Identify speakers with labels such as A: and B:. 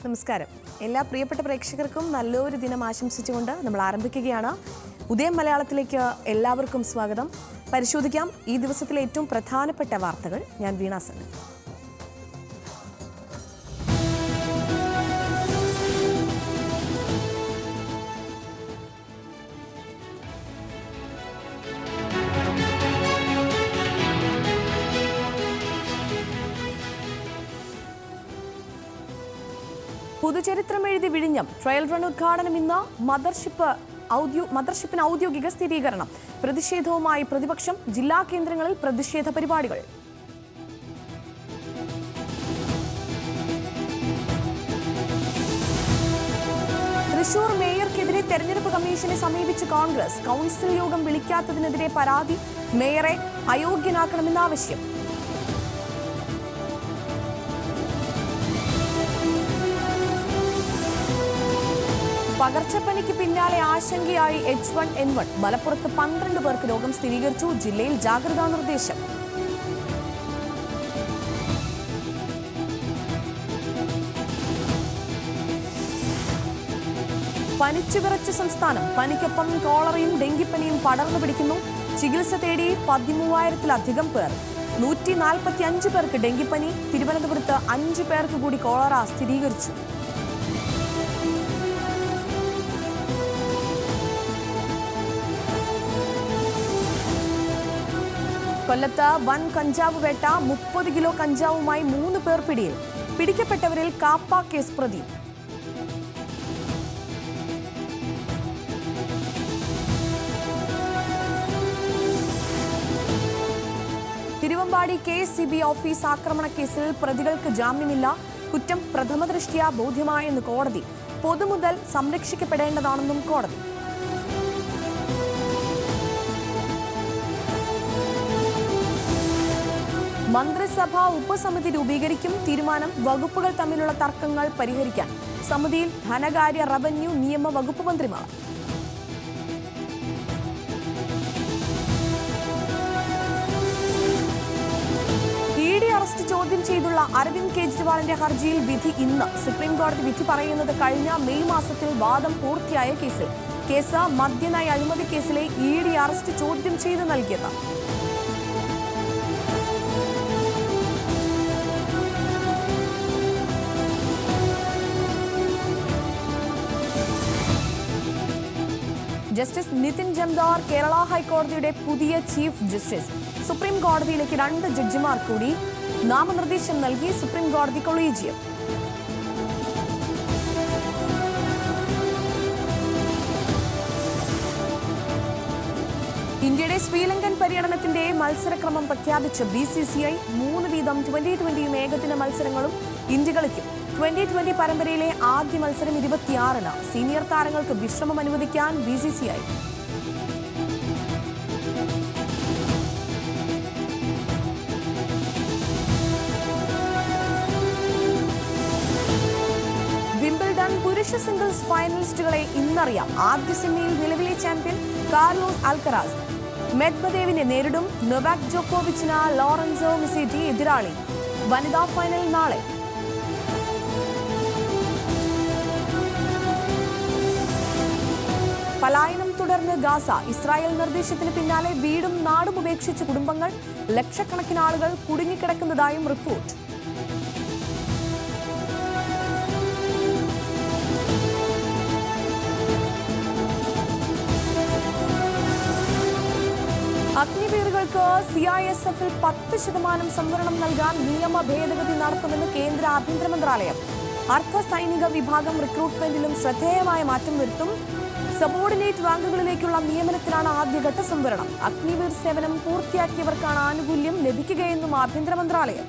A: നമസ്കാരം. എല്ലാ പ്രിയപ്പെട്ട പ്രേക്ഷകർക്കും നല്ലൊരു ദിനം ആശംസിച്ചുകൊണ്ട് നമ്മൾ ആരംഭിക്കുകയാണ്. ഉദയം മലയാളത്തിലേക്ക് എല്ലാവർക്കും സ്വാഗതം. പരിശോധിക്കാം ഈ ദിവസത്തിലെ ഏറ്റവും പ്രധാനപ്പെട്ട വാർത്തകൾ. ഞാൻ വീണ സൻ. പുതുചരിത്രമെഴുതി വിഴിഞ്ഞം ട്രയൽ റൺ ഉദ്ഘാടനം ഇന്ന്. മദർഷിപ്പിന് ഔദ്യോഗിക സ്ഥിരീകരണം. പ്രതിഷേധവുമായി പ്രതിപക്ഷം. ജില്ലാ കേന്ദ്രങ്ങളിൽ പ്രതിഷേധ പരിപാടികൾ. തൃശൂർ മേയർക്കെതിരെ തെരഞ്ഞെടുപ്പ് കമ്മീഷനെ സമീപിച്ച് കോൺഗ്രസ്. കൗൺസിൽ യോഗം വിളിക്കാത്തതിനെതിരെ പരാതി. മേയറെ അയോഗ്യനാക്കണമെന്ന ആവശ്യം. പകർച്ചപ്പനിക്ക് പിന്നാലെ ആശങ്കയായി H1N1. മലപ്പുറത്ത് 12 പേർക്ക് രോഗം സ്ഥിരീകരിച്ചു. ജില്ലയിൽ ജാഗ്രതാ നിർദ്ദേശം. പനിച്ചുവിറച്ച സംസ്ഥാനം. പനിക്കൊപ്പം കോളറയും ഡെങ്കിപ്പനിയും പടർന്നു പിടിക്കുന്നു. ചികിത്സ തേടി 13,000-ലധികം പേർ. 145 പേർക്ക് ഡെങ്കിപ്പനി. തിരുവനന്തപുരത്ത് 5 പേർക്ക് കൂടി കോളറ സ്ഥിരീകരിച്ചു. കൊല്ലത്ത് വൻ കഞ്ചാവ് വേട്ട. 30 കിലോ കഞ്ചാവുമായി 3 പേർ പിടിയിൽ. പിടിക്കപ്പെട്ടവരിൽ കാപ്പ കേസ് പ്രതി. തിരുവമ്പാടി KCB ഓഫീസ് ആക്രമണക്കേസിൽ പ്രതികൾക്ക് ജാമ്യമില്ല. കുറ്റം പ്രഥമദൃഷ്ട്യാ ബോധ്യമായെന്ന് കോടതി. പൊതുമുതൽ സംരക്ഷിക്കപ്പെടേണ്ടതാണെന്നും കോടതി. മന്ത്രിസഭാ ഉപസമിതി രൂപീകരിക്കും. തീരുമാനം വകുപ്പുകൾ തമ്മിലുള്ള തർക്കങ്ങൾ പരിഹരിക്കാൻ. സമിതിയിൽ ധനകാര്യ, റവന്യൂ, നിയമ വകുപ്പ് മന്ത്രിമാർ. ED അറസ്റ്റ് ചോദ്യം ചെയ്തുള്ള അരവിന്ദ് കെജ്രിവാളിന്റെ ഹർജിയിൽ വിധി ഇന്ന്. സുപ്രീം കോടതി വിധി പറയുന്നത് കഴിഞ്ഞ മെയ് മാസത്തിൽ വാദം പൂർത്തിയായ കേസിൽ. കേസ് മദ്യനയ അഴിമതി കേസിലെ ED അറസ്റ്റ് ചോദ്യം ചെയ്ത് നൽകിയത്. ജസ്റ്റിസ് നിതിൻ ജംദാർ കേരള ഹൈക്കോടതിയുടെ പുതിയ ചീഫ് ജസ്റ്റിസ്. സുപ്രീം കോടതിയിലേക്ക് 2 ജഡ്ജിമാർ കൂടി. നാമനിർദ്ദേശം നൽകി സുപ്രീം കോടതി കൊളീജിയം. ഇന്ത്യയുടെ ശ്രീലങ്കൻ പര്യടനത്തിന്റെ മത്സരക്രമം പ്രഖ്യാപിച്ച BCCI. 3 വീതം 2020 ഏകദിന മത്സരങ്ങളും ഇന്ത്യ കളിക്കും. 2020 പരമ്പരയിലെ ആദ്യ മത്സരം 26-ന്. സീനിയർ താരങ്ങൾക്ക് വിശ്രമം അനുവദിക്കാൻ BCCI. വിംബിൾഡൺ പുരുഷ സിംഗിൾസ് ഫൈനലിസ്റ്റുകളെ ഇന്നറിയാം. ആദ്യ സെമിയിൽ നിലവിലെ ചാമ്പ്യൻ കാർലോസ് അൽക്കറാസ് മെദ്വദേവിനെ നേരിടും. നൊവാക് ജോക്കോവിച്ചിന് ലോറൻസോ മിസെറ്റി എതിരാളി. വനിതാ ഫൈനൽ നാളെ. പലായനം തുടർന്ന് ഗാസ. ഇസ്രായേൽ നിർദ്ദേശത്തിന് പിന്നാലെ വീടും നാടും ഉപേക്ഷിച്ച കുടുംബങ്ങൾ. ലക്ഷക്കണക്കിന് ആളുകൾ കുടുങ്ങിക്കിടക്കുന്നതായും റിപ്പോർട്ട്. അഗ്നിവീറുകൾക്ക് CISF-ൽ 10% സംവരണം നൽകാൻ നിയമ ഭേദഗതി നടത്തുമെന്ന് കേന്ദ്ര ആഭ്യന്തര മന്ത്രാലയം. അർദ്ധ സൈനിക വിഭാഗം റിക്രൂട്ട്മെന്റിലും ശ്രദ്ധേയമായ മാറ്റം വരുത്തും. സബോർഡിനേറ്റ് റാങ്കുകളിലേക്കുള്ള നിയമനത്തിനാണ് ആദ്യഘട്ട സംവരണം. അഗ്നിവീർ സേവനം പൂർത്തിയാക്കിയവർക്കാണ് ആനുകൂല്യം ലഭിക്കുകയെന്നും ആഭ്യന്തര മന്ത്രാലയം.